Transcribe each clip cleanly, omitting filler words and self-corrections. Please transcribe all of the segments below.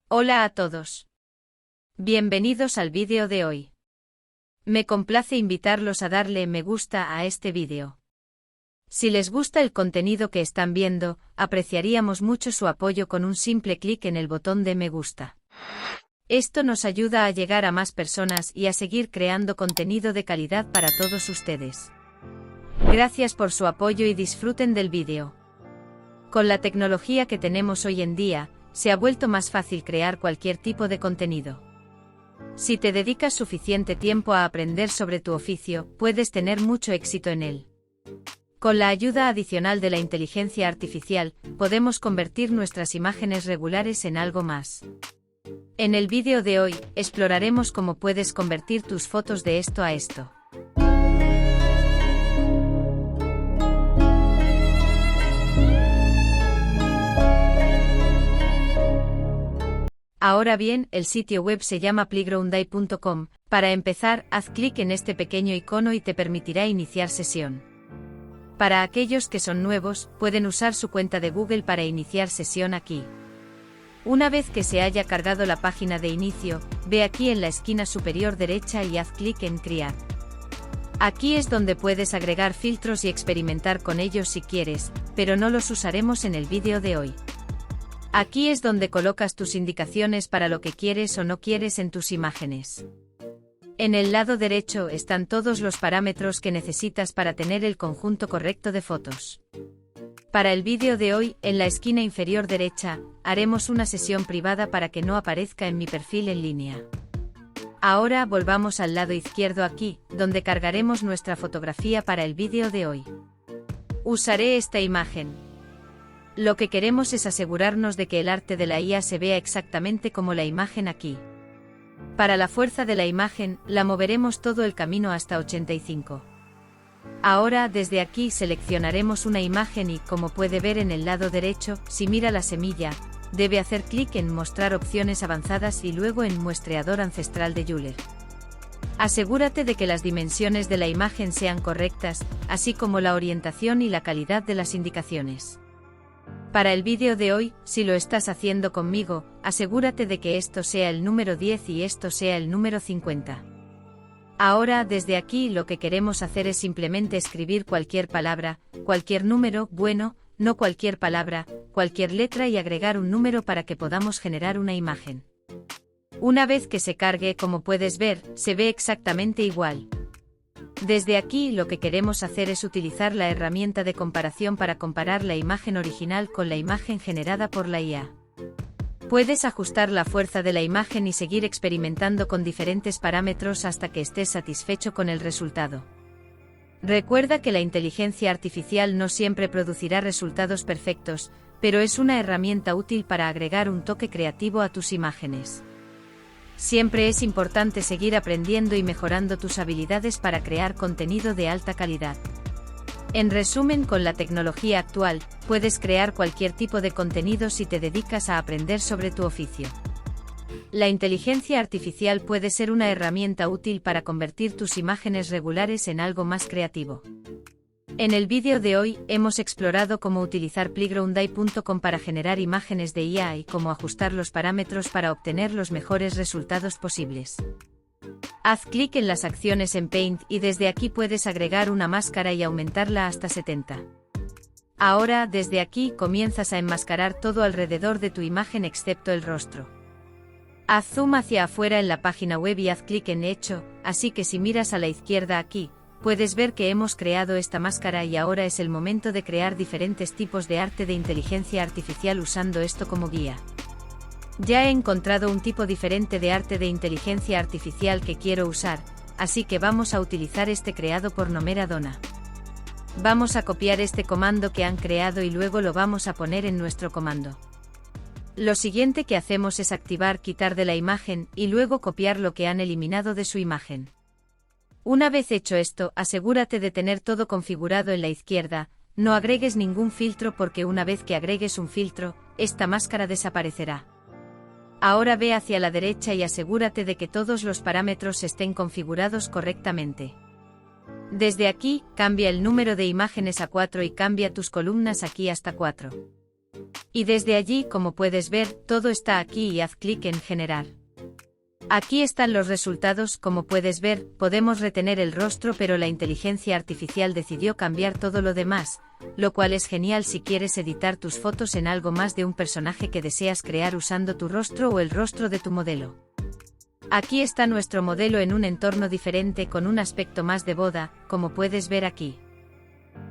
Hola a todos. Bienvenidos al vídeo de hoy. Me complace invitarlos a darle me gusta a este vídeo. Si les gusta el contenido que están viendo, apreciaríamos mucho su apoyo con un simple clic en el botón de me gusta. Esto nos ayuda a llegar a más personas y a seguir creando contenido de calidad para todos ustedes. Gracias por su apoyo y disfruten del vídeo. Con la tecnología que tenemos hoy en día, se ha vuelto más fácil crear cualquier tipo de contenido. Si te dedicas suficiente tiempo a aprender sobre tu oficio, puedes tener mucho éxito en él. Con la ayuda adicional de la inteligencia artificial, podemos convertir nuestras imágenes regulares en algo más. En el vídeo de hoy, exploraremos cómo puedes convertir tus fotos de esto a esto. Ahora bien, el sitio web se llama playgrounday.com. Para empezar, haz clic en este pequeño icono y te permitirá iniciar sesión. Para aquellos que son nuevos, pueden usar su cuenta de Google para iniciar sesión aquí. Una vez que se haya cargado la página de inicio, ve aquí en la esquina superior derecha y haz clic en Crear. Aquí es donde puedes agregar filtros y experimentar con ellos si quieres, pero no los usaremos en el vídeo de hoy. Aquí es donde colocas tus indicaciones para lo que quieres o no quieres en tus imágenes. En el lado derecho están todos los parámetros que necesitas para tener el conjunto correcto de fotos. Para el vídeo de hoy, en la esquina inferior derecha, haremos una sesión privada para que no aparezca en mi perfil en línea. Ahora volvamos al lado izquierdo aquí, donde cargaremos nuestra fotografía para el vídeo de hoy. Usaré esta imagen. Lo que queremos es asegurarnos de que el arte de la IA se vea exactamente como la imagen aquí. Para la fuerza de la imagen, la moveremos todo el camino hasta 85. Ahora, desde aquí seleccionaremos una imagen y, como puede ver en el lado derecho, si mira la semilla, debe hacer clic en Mostrar opciones avanzadas y luego en Muestreador ancestral de Euler. Asegúrate de que las dimensiones de la imagen sean correctas, así como la orientación y la calidad de las indicaciones. Para el vídeo de hoy, si lo estás haciendo conmigo, asegúrate de que esto sea el número 10 y esto sea el número 50. Ahora, desde aquí lo que queremos hacer es simplemente escribir cualquier palabra, cualquier número, bueno, no cualquier palabra, cualquier letra y agregar un número para que podamos generar una imagen. Una vez que se cargue, como puedes ver, se ve exactamente igual. Desde aquí lo que queremos hacer es utilizar la herramienta de comparación para comparar la imagen original con la imagen generada por la IA. Puedes ajustar la fuerza de la imagen y seguir experimentando con diferentes parámetros hasta que estés satisfecho con el resultado. Recuerda que la inteligencia artificial no siempre producirá resultados perfectos, pero es una herramienta útil para agregar un toque creativo a tus imágenes. Siempre es importante seguir aprendiendo y mejorando tus habilidades para crear contenido de alta calidad. En resumen, con la tecnología actual, puedes crear cualquier tipo de contenido si te dedicas a aprender sobre tu oficio. La inteligencia artificial puede ser una herramienta útil para convertir tus imágenes regulares en algo más creativo. En el vídeo de hoy, hemos explorado cómo utilizar playgrounday.com para generar imágenes de IA y cómo ajustar los parámetros para obtener los mejores resultados posibles. Haz clic en las acciones en Paint y desde aquí puedes agregar una máscara y aumentarla hasta 70. Ahora, desde aquí, comienzas a enmascarar todo alrededor de tu imagen excepto el rostro. Haz zoom hacia afuera en la página web y haz clic en Hecho, así que si miras a la izquierda aquí, puedes ver que hemos creado esta máscara y ahora es el momento de crear diferentes tipos de arte de inteligencia artificial usando esto como guía. Ya he encontrado un tipo diferente de arte de inteligencia artificial que quiero usar, así que vamos a utilizar este creado por Nomera Donna. Vamos a copiar este comando que han creado y luego lo vamos a poner en nuestro comando. Lo siguiente que hacemos es activar quitar de la imagen y luego copiar lo que han eliminado de su imagen. Una vez hecho esto, asegúrate de tener todo configurado en la izquierda, no agregues ningún filtro porque una vez que agregues un filtro, esta máscara desaparecerá. Ahora ve hacia la derecha y asegúrate de que todos los parámetros estén configurados correctamente. Desde aquí, cambia el número de imágenes a 4 y cambia tus columnas aquí hasta 4. Y desde allí, como puedes ver, todo está aquí y haz clic en Generar. Aquí están los resultados, como puedes ver, podemos retener el rostro pero la inteligencia artificial decidió cambiar todo lo demás, lo cual es genial si quieres editar tus fotos en algo más de un personaje que deseas crear usando tu rostro o el rostro de tu modelo. Aquí está nuestro modelo en un entorno diferente con un aspecto más de boda, como puedes ver aquí.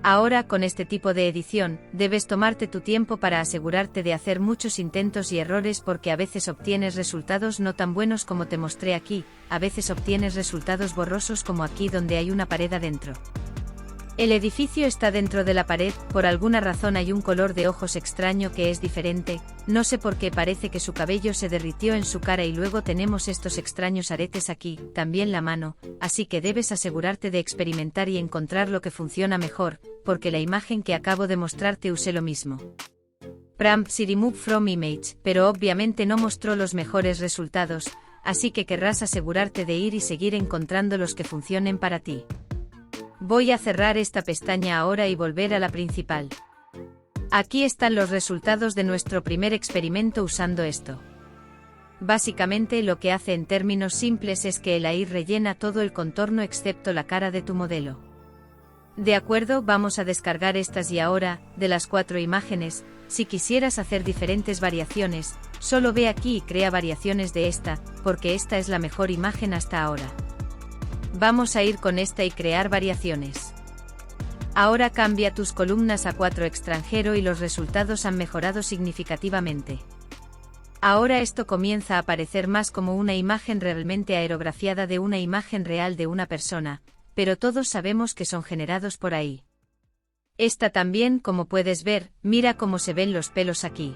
Ahora, con este tipo de edición, debes tomarte tu tiempo para asegurarte de hacer muchos intentos y errores porque a veces obtienes resultados no tan buenos como te mostré aquí, a veces obtienes resultados borrosos como aquí donde hay una pared adentro. El edificio está dentro de la pared, por alguna razón hay un color de ojos extraño que es diferente, no sé por qué parece que su cabello se derritió en su cara y luego tenemos estos extraños aretes aquí, también la mano, así que debes asegurarte de experimentar y encontrar lo que funciona mejor, porque la imagen que acabo de mostrarte usé lo mismo. Prompt si remove from image, pero obviamente no mostró los mejores resultados, así que querrás asegurarte de ir y seguir encontrando los que funcionen para ti. Voy a cerrar esta pestaña ahora y volver a la principal. Aquí están los resultados de nuestro primer experimento usando esto. Básicamente lo que hace en términos simples es que el AI rellena todo el contorno excepto la cara de tu modelo. De acuerdo, vamos a descargar estas y ahora, de las 4 imágenes, si quisieras hacer diferentes variaciones, solo ve aquí y crea variaciones de esta, porque esta es la mejor imagen hasta ahora. Vamos a ir con esta y crear variaciones. Ahora cambia tus columnas a 4 extranjero y los resultados han mejorado significativamente. Ahora esto comienza a aparecer más como una imagen realmente aerografiada de una imagen real de una persona, pero todos sabemos que son generados por ahí. Esta también, como puedes ver, mira cómo se ven los pelos aquí.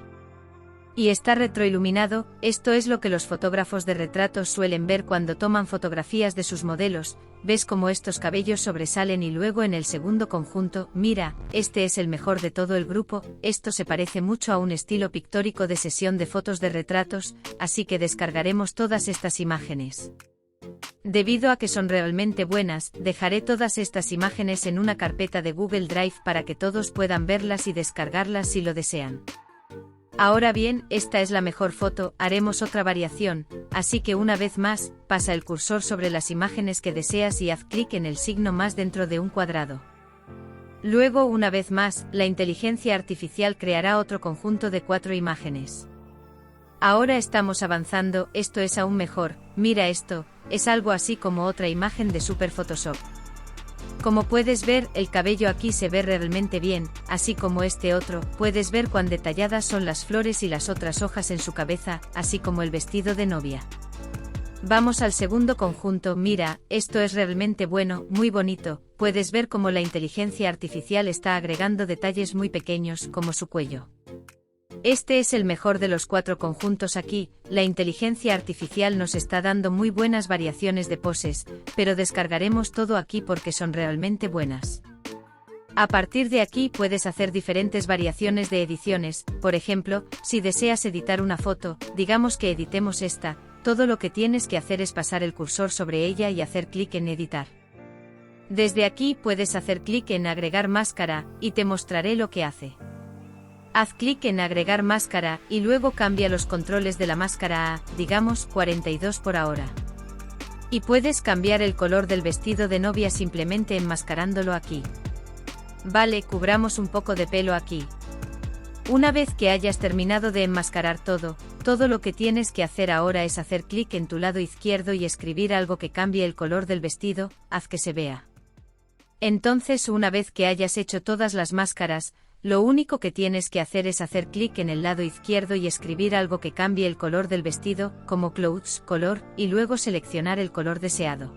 Y está retroiluminado, esto es lo que los fotógrafos de retratos suelen ver cuando toman fotografías de sus modelos, ves cómo estos cabellos sobresalen y luego en el segundo conjunto, mira, este es el mejor de todo el grupo, esto se parece mucho a un estilo pictórico de sesión de fotos de retratos, así que descargaremos todas estas imágenes. Debido a que son realmente buenas, dejaré todas estas imágenes en una carpeta de Google Drive para que todos puedan verlas y descargarlas si lo desean. Ahora bien, esta es la mejor foto, haremos otra variación, así que una vez más, pasa el cursor sobre las imágenes que deseas y haz clic en el signo más dentro de un cuadrado. Luego, una vez más, la inteligencia artificial creará otro conjunto de 4 imágenes. Ahora estamos avanzando, esto es aún mejor, mira esto, es algo así como otra imagen de Super Photoshop. Como puedes ver, el cabello aquí se ve realmente bien, así como este otro, puedes ver cuán detalladas son las flores y las otras hojas en su cabeza, así como el vestido de novia. Vamos al segundo conjunto, mira, esto es realmente bueno, muy bonito, puedes ver cómo la inteligencia artificial está agregando detalles muy pequeños, como su cuello. Este es el mejor de los 4 conjuntos aquí, la inteligencia artificial nos está dando muy buenas variaciones de poses, pero descargaremos todo aquí porque son realmente buenas. A partir de aquí puedes hacer diferentes variaciones de ediciones, por ejemplo, si deseas editar una foto, digamos que editemos esta, todo lo que tienes que hacer es pasar el cursor sobre ella y hacer clic en editar. Desde aquí puedes hacer clic en agregar máscara, y te mostraré lo que hace. Haz clic en agregar máscara, y luego cambia los controles de la máscara a, digamos, 42 por ahora. Y puedes cambiar el color del vestido de novia simplemente enmascarándolo aquí. Vale, cubramos un poco de pelo aquí. Una vez que hayas terminado de enmascarar todo lo que tienes que hacer ahora es hacer clic en tu lado izquierdo y escribir algo que cambie el color del vestido, haz que se vea. Entonces, una vez que hayas hecho todas las máscaras, lo único que tienes que hacer es hacer clic en el lado izquierdo y escribir algo que cambie el color del vestido, como Clothes Color, y luego seleccionar el color deseado.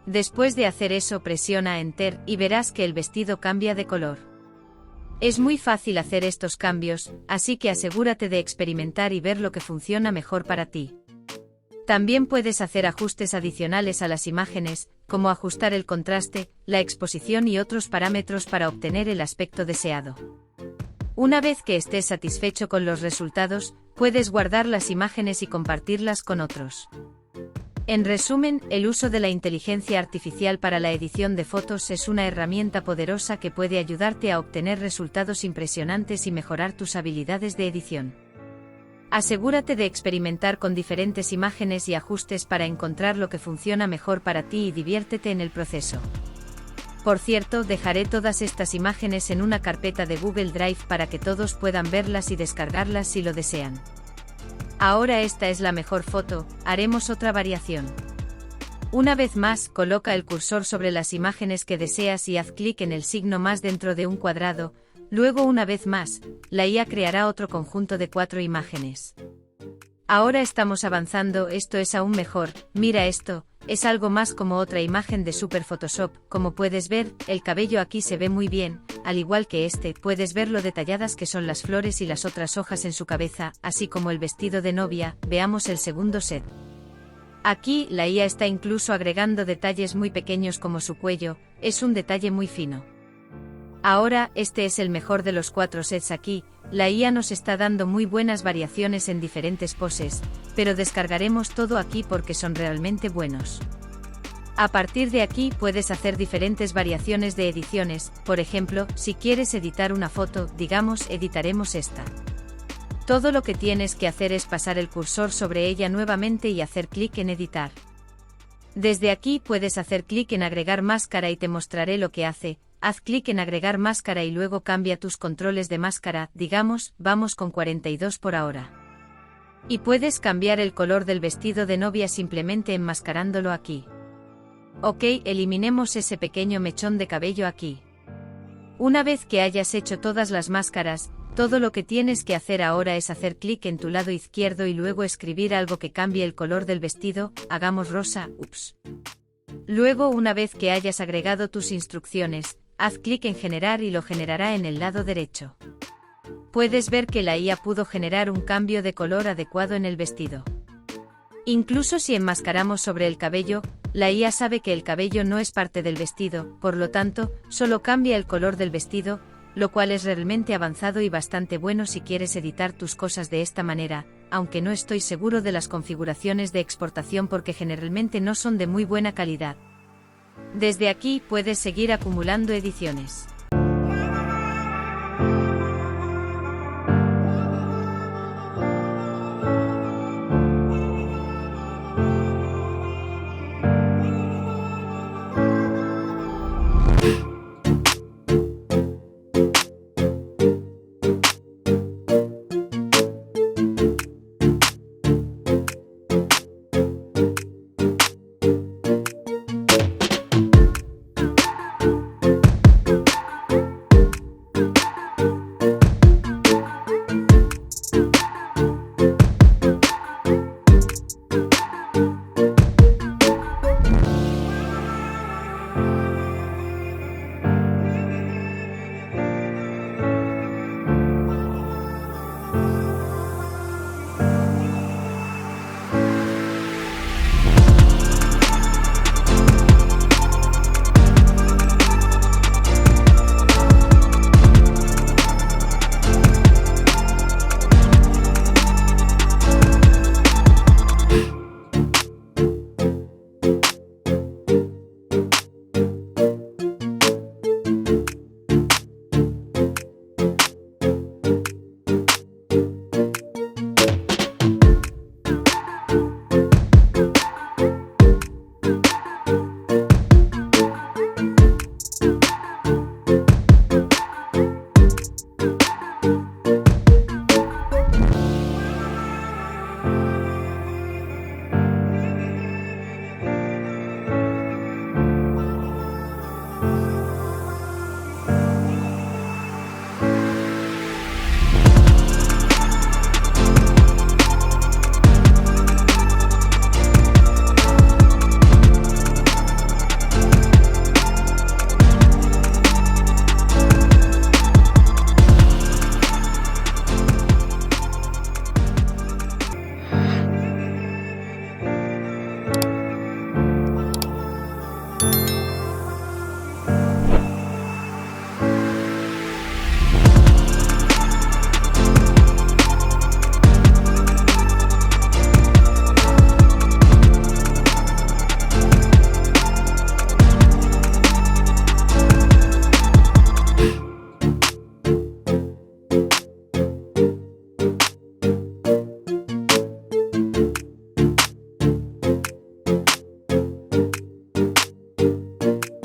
Después de hacer eso, presiona Enter y verás que el vestido cambia de color. Es muy fácil hacer estos cambios, así que asegúrate de experimentar y ver lo que funciona mejor para ti. También puedes hacer ajustes adicionales a las imágenes, como ajustar el contraste, la exposición y otros parámetros para obtener el aspecto deseado. Una vez que estés satisfecho con los resultados, puedes guardar las imágenes y compartirlas con otros. En resumen, el uso de la inteligencia artificial para la edición de fotos es una herramienta poderosa que puede ayudarte a obtener resultados impresionantes y mejorar tus habilidades de edición. Asegúrate de experimentar con diferentes imágenes y ajustes para encontrar lo que funciona mejor para ti y diviértete en el proceso. Por cierto, dejaré todas estas imágenes en una carpeta de Google Drive para que todos puedan verlas y descargarlas si lo desean. Ahora esta es la mejor foto, haremos otra variación. Una vez más, coloca el cursor sobre las imágenes que deseas y haz clic en el signo más dentro de un cuadrado, luego una vez más, la IA creará otro conjunto de 4 imágenes. Ahora estamos avanzando, esto es aún mejor, mira esto, es algo más como otra imagen de Super Photoshop, como puedes ver, el cabello aquí se ve muy bien, al igual que puedes ver lo detalladas que son las flores y las otras hojas en su cabeza, así como el vestido de novia, veamos el segundo set. Aquí, la IA está incluso agregando detalles muy pequeños como su cuello, es un detalle muy fino. Ahora, este es el mejor de los 4 sets aquí, la IA nos está dando muy buenas variaciones en diferentes poses, pero descargaremos todo aquí porque son realmente buenos. A partir de aquí puedes hacer diferentes variaciones de ediciones, por ejemplo, si quieres editar una foto, digamos, editaremos esta. Todo lo que tienes que hacer es pasar el cursor sobre ella nuevamente y hacer clic en editar. Desde aquí puedes hacer clic en agregar máscara y te mostraré lo que hace. Haz clic en agregar máscara y luego cambia tus controles de máscara, digamos, vamos con 42 por ahora. Y puedes cambiar el color del vestido de novia simplemente enmascarándolo aquí. Ok, eliminemos ese pequeño mechón de cabello aquí. Una vez que hayas hecho todas las máscaras, todo lo que tienes que hacer ahora es hacer clic en tu lado izquierdo y luego escribir algo que cambie el color del vestido, hagamos rosa, ups. Luego, una vez que hayas agregado tus instrucciones, haz clic en generar y lo generará en el lado derecho. Puedes ver que la IA pudo generar un cambio de color adecuado en el vestido. Incluso si enmascaramos sobre el cabello, la IA sabe que el cabello no es parte del vestido, por lo tanto, solo cambia el color del vestido, lo cual es realmente avanzado y bastante bueno si quieres editar tus cosas de esta manera, aunque no estoy seguro de las configuraciones de exportación porque generalmente no son de muy buena calidad. Desde aquí puedes seguir acumulando ediciones.